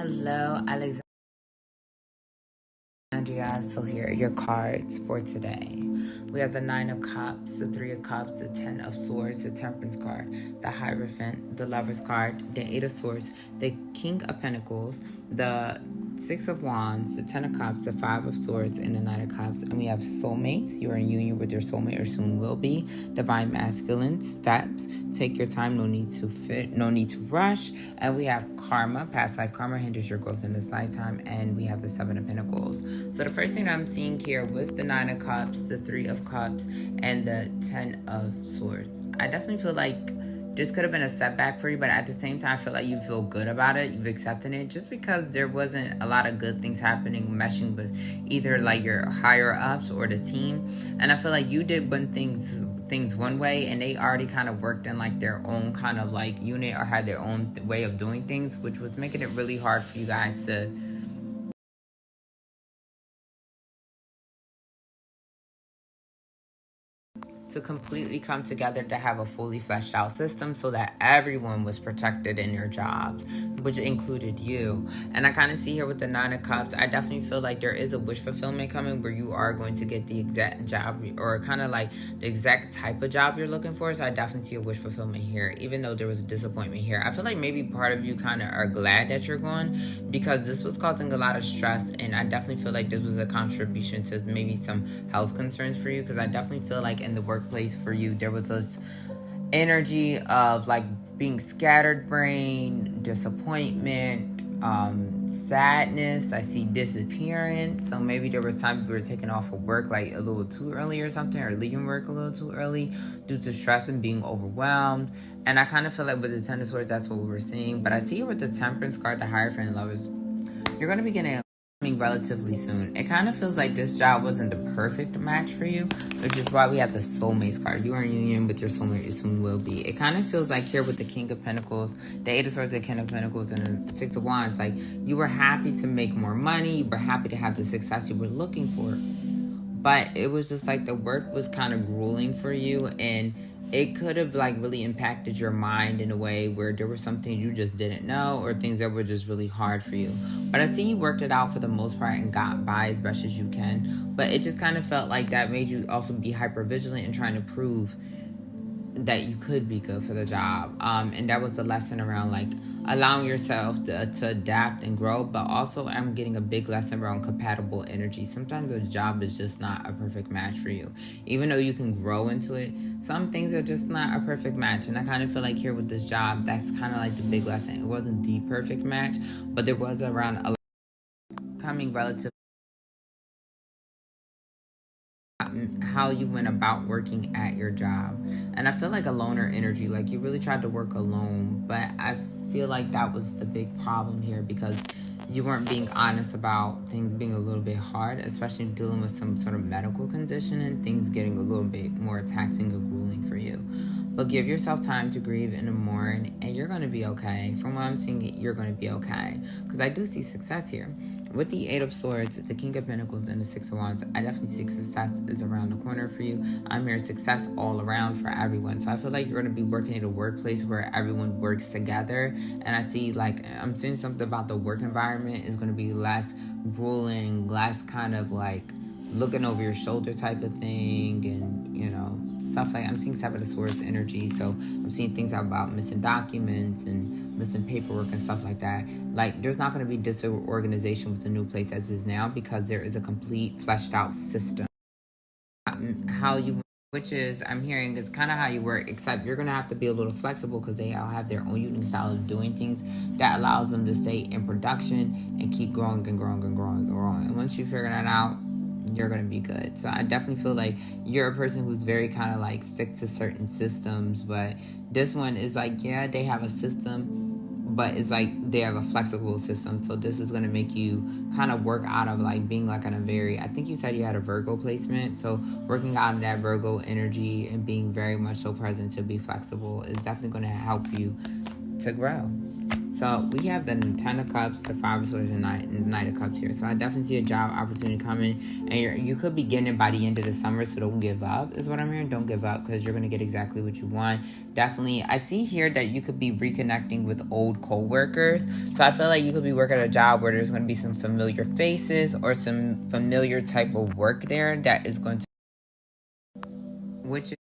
Hello, Alexandria. So here are your cards for today. We have the Nine of Cups, the Three of Cups, the Ten of Swords, the Temperance card, the Hierophant, the Lover's card, the Eight of Swords, the King of Pentacles, the Six of Wands, the Ten of Cups, the Five of Swords, and the Nine of Cups. And we have soulmates. You are in union with your soulmate or soon will be. Divine masculine steps. Take your time. No need to rush. And we have karma. Past life karma hinders your growth in this lifetime. And we have the Seven of Pentacles. So the first thing I'm seeing here with the Nine of Cups, the Three of Cups, and the Ten of Swords, I definitely feel like this could have been a setback for you, but at the same time, I feel like you feel good about it. You've accepted it just because there wasn't a lot of good things happening, meshing with either like your higher ups or the team. And I feel like you did things one way and they already kind of worked in like their own kind of like unit or had their own way of doing things, which was making it really hard for you guys to completely come together to have a fully fleshed out system so that everyone was protected in their jobs, which included you. And I kind of see here with the Nine of Cups, I definitely feel like there is a wish fulfillment coming where you are going to get the exact job or kind of like the exact type of job you're looking for. So I definitely see a wish fulfillment here, even though there was a disappointment here. I feel like maybe part of you kind of are glad that you're gone because this was causing a lot of stress, and I definitely feel like this was a contribution to maybe some health concerns for you, because I definitely feel like in the workplace for you there was this energy of like being scattered brain, disappointment, sadness. I see disappearance. So maybe there was time you were taking off of work like a little too early or something, or leaving work a little too early due to stress and being overwhelmed. And I kind of feel like with the Ten of Swords, that's what we're seeing. But I see it with the Temperance card, the Hierophant, and Lovers. You're going to be getting relatively soon. It kind of feels like this job wasn't the perfect match for you, which is why we have the Soulmates card. You are in union with your soulmate, you soon will be. It kind of feels like here with the King of Pentacles, the Eight of Swords, the King of Pentacles, and the Six of Wands, like you were happy to make more money, you were happy to have the success you were looking for, but it was just like the work was kind of grueling for you, and it could have like really impacted your mind in a way where there were some things you just didn't know, or things that were just really hard for you. But I see you worked it out for the most part and got by as best as you can. But it just kind of felt like that made you also be hyper vigilant and trying to prove that you could be good for the job. And that was the lesson around like allowing yourself to adapt and grow. But also I'm getting a big lesson around compatible energy. Sometimes a job is just not a perfect match for you. Even though you can grow into it, some things are just not a perfect match. And I kind of feel like here with this job, that's kind of like the big lesson. It wasn't the perfect match, but there was around a coming relative how you went about working at your job. And I feel like a loner energy, like you really tried to work alone, but I feel like that was the big problem here, because you weren't being honest about things being a little bit hard, especially dealing with some sort of medical condition and things getting a little bit more taxing or grueling for you. But give yourself time to grieve and to mourn, and you're going to be okay. From what I'm seeing, you're going to be okay, because I do see success here. With the Eight of Swords, the King of Pentacles, and the Six of Wands, I definitely see success is around the corner for you. I'm here, success all around for everyone. So I feel like you're going to be working in a workplace where everyone works together. And I see like, I'm seeing something about the work environment is going to be less grueling, less kind of like looking over your shoulder type of thing, and you know, stuff like I'm seeing Seven of Swords energy. So I'm seeing things about missing documents and missing paperwork and stuff like that. Like there's not going to be disorganization with the new place as is now, because there is a complete fleshed out system. Which is, I'm hearing, is kind of how you work, except you're going to have to be a little flexible because they all have their own unique style of doing things that allows them to stay in production and keep growing and growing and growing and growing. And once you figure that out, you're going to be good. So I definitely feel like you're a person who's very kind of like stick to certain systems, but this one is like, yeah, they have a system, but it's like they have a flexible system. So this is going to make you kind of work out of like being like in a very, I think you said you had a Virgo placement. So working out of that Virgo energy and being very much so present to be flexible is definitely going to help you to grow. So we have the Ten of Cups, the Five of Swords, and Knight of Cups here. So I definitely see a job opportunity coming, and you could be getting it by the end of the summer. So don't give up, is what I'm hearing. Don't give up, because you're gonna get exactly what you want. Definitely, I see here that you could be reconnecting with old co-workers. So I feel like you could be working at a job where there's gonna be some familiar faces or some familiar type of work there that is going to, which is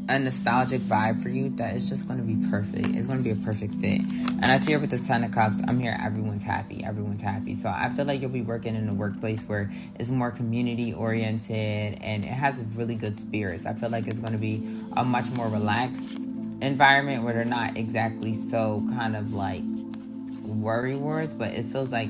a nostalgic vibe for you that is just going to be perfect. It's going to be a perfect fit. And I see here with the Ten of Cups, I'm here, everyone's happy. Everyone's happy. So I feel like you'll be working in a workplace where it's more community oriented and it has really good spirits. I feel like it's going to be a much more relaxed environment where they're not exactly so kind of like worry words, but it feels like,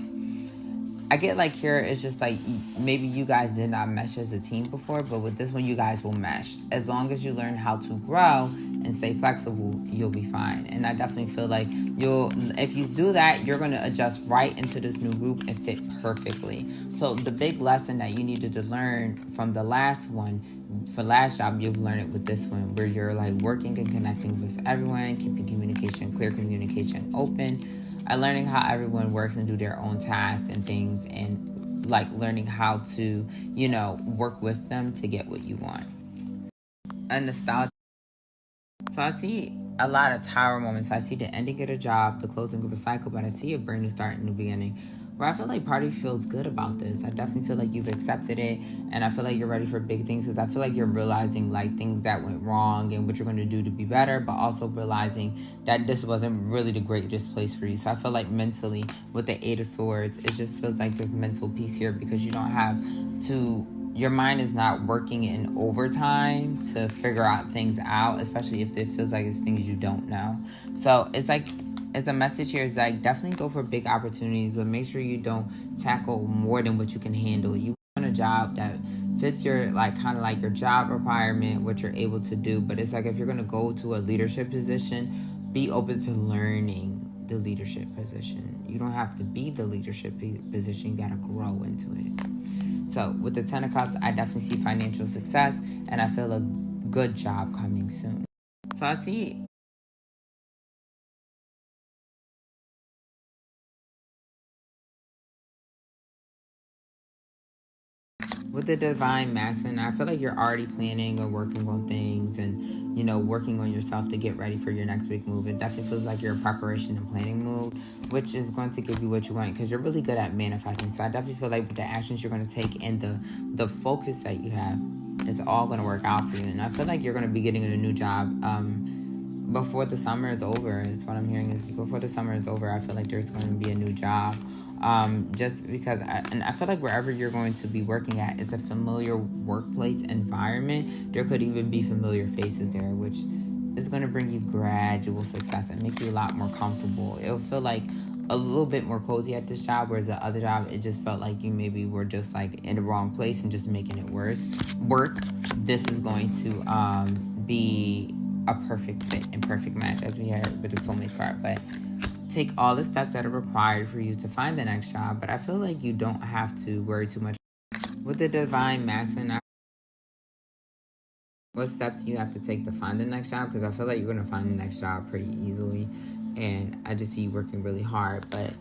I get like here, it's just like maybe you guys did not mesh as a team before, but with this one, you guys will mesh. As long as you learn how to grow and stay flexible, you'll be fine. And I definitely feel like if you do that, you're going to adjust right into this new group and fit perfectly. So the big lesson that you needed to learn from the last one, for last job, you'll learn it with this one, where you're like working and connecting with everyone, keeping communication, clear communication open, learning how everyone works and do their own tasks and things, and like learning how to, work with them to get what you want. A nostalgia. So I see a lot of tower moments. I see the ending of a job, the closing of a cycle, but I see a brand new start and new beginning, where I feel like part of you feels good about this. I definitely feel like you've accepted it, and I feel like you're ready for big things, because I feel like you're realizing like things that went wrong and what you're going to do to be better, but also realizing that this wasn't really the greatest place for you. So I feel like mentally, with the Eight of Swords, it just feels like there's mental peace here, because you don't have to, your mind is not working in overtime to figure out things out, especially if it feels like it's things you don't know. So it's like, it's a message here is like, definitely go for big opportunities, but make sure you don't tackle more than what you can handle. You want a job that fits your, like, kind of like your job requirement, what you're able to do. But it's like, if you're going to go to a leadership position, be open to learning the leadership position. You don't have to be the leadership position. You got to grow into it. So with the Ten of Cups, I definitely see financial success, and I feel a good job coming soon. So I see with the Divine Masculine, I feel like you're already planning or working on things and, working on yourself to get ready for your next big move. It definitely feels like you're in preparation and planning mode, which is going to give you what you want, because you're really good at manifesting. So I definitely feel like with the actions you're going to take and the focus that you have, it's all going to work out for you. And I feel like you're going to be getting a new job before the summer is over. It's what I'm hearing is before the summer is over, I feel like there's going to be a new job. Just because I feel like wherever you're going to be working at, it's a familiar workplace environment. There could even be familiar faces there, which is going to bring you gradual success and make you a lot more comfortable. It'll feel like a little bit more cozy at this job, whereas the other job, it just felt like you maybe were just like in the wrong place and just making it worse. This is going to be a perfect fit and perfect match, as we had with the Soulmates card. But take all the steps that are required for you to find the next job, but I feel like you don't have to worry too much. With the Divine Masculine, what steps do you have to take to find the next job? Because I feel like you're going to find the next job pretty easily, and I just see you working really hard, but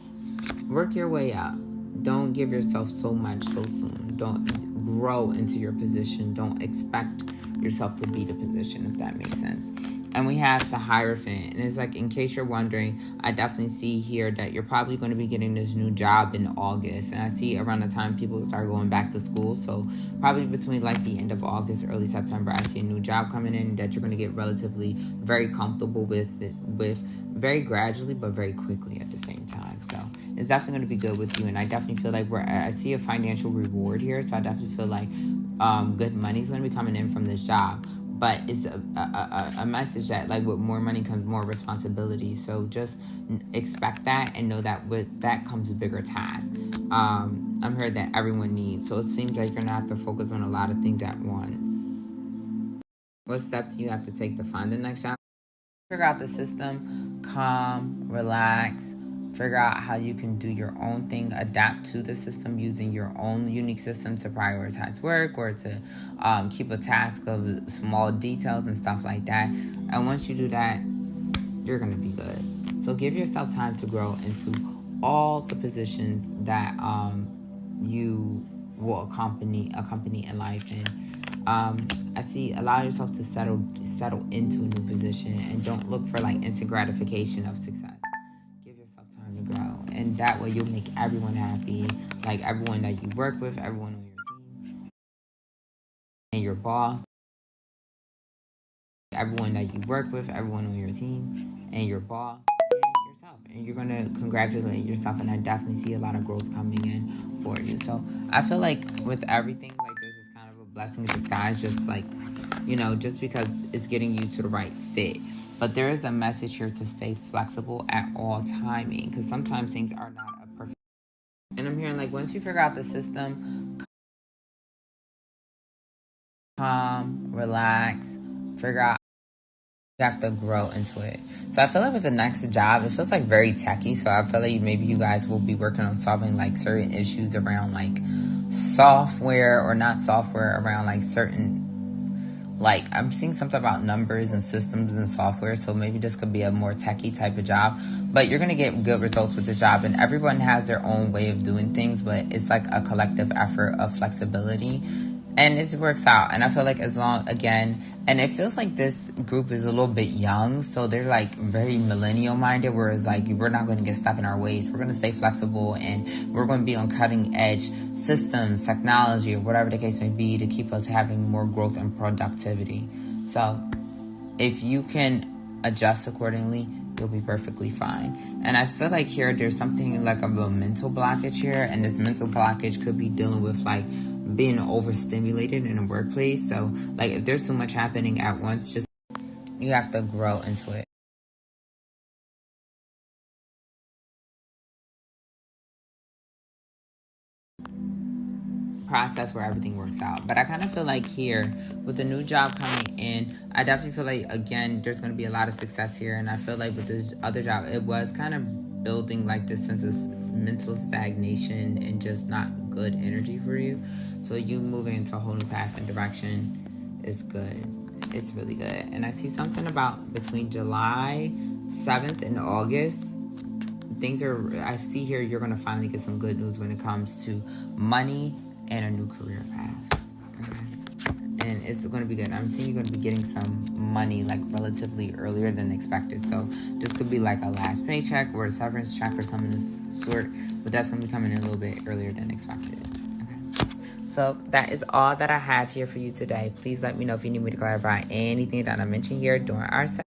work your way up. Don't give yourself so much so soon. Don't grow into your position. Don't expect yourself to be the position, if that makes sense. And we have the Hierophant. And it's like, in case you're wondering, I definitely see here that you're probably going to be getting this new job in August. And I see around the time people start going back to school. So probably between like the end of August, early September, I see a new job coming in that you're going to get relatively very comfortable with very gradually, but very quickly at the same time. So it's definitely going to be good with you. And I definitely feel like I see a financial reward here. So I definitely feel like good money is going to be coming in from this job. But it's a message that, like, with more money comes more responsibility. So just expect that and know that with that comes a bigger task. I'm heard that everyone needs. So it seems like you're going to have to focus on a lot of things at once. What steps do you have to take to find the next job? Figure out the system, calm, relax. Figure out how you can do your own thing, adapt to the system using your own unique system to prioritize work or to keep a task of small details and stuff like that. And once you do that, you're going to be good. So give yourself time to grow into all the positions that you will accompany in life. And I see, allow yourself to settle into a new position, and don't look for like instant gratification of success. Give yourself time to grow, and that way you'll make everyone happy, like everyone that you work with, everyone on your team, and your boss. Everyone that you work with, everyone on your team, and your boss, and yourself. And you're going to congratulate yourself, and I definitely see a lot of growth coming in for you. So I feel like with everything, like this is kind of a blessing in disguise, just like, just because it's getting you to the right fit. But there is a message here to stay flexible at all timing, because sometimes things are not a perfect. And I'm hearing like once you figure out the system, calm, relax, figure out. You have to grow into it. So I feel like with the next job, it feels like very techy. So I feel like maybe you guys will be working on solving like certain issues around like software, or not software, around like certain, like I'm seeing something about numbers and systems and software. So maybe this could be a more techie type of job, but you're going to get good results with the job, and everyone has their own way of doing things, but it's like a collective effort of flexibility. And it works out. And I feel like and it feels like this group is a little bit young. So they're like very millennial minded. Whereas like, we're not going to get stuck in our ways. We're going to stay flexible, and we're going to be on cutting edge systems, technology, or whatever the case may be, to keep us having more growth and productivity. So if you can adjust accordingly, you'll be perfectly fine. And I feel like here there's something like a mental blockage here. And this mental blockage could be dealing with like being overstimulated in a workplace. So like if there's too much happening at once, just you have to grow into it. Process where everything works out. But I kind of feel like here with the new job coming in, I definitely feel like again there's going to be a lot of success here. And I feel like with this other job, it was kind of building like this sense of mental stagnation and just not good energy for you. So you moving into a whole new path and direction is good. It's really good. And I see something about between July 7th and August, I see here you're going to finally get some good news when it comes to money and a new career path. Okay. And it's going to be good. I'm seeing you're going to be getting some money like relatively earlier than expected. So this could be like a last paycheck or a severance check or something of this sort, but that's going to be coming in a little bit earlier than expected. Okay. So that is all that I have here for you today. Please let me know if you need me to clarify anything that I mentioned here during our session.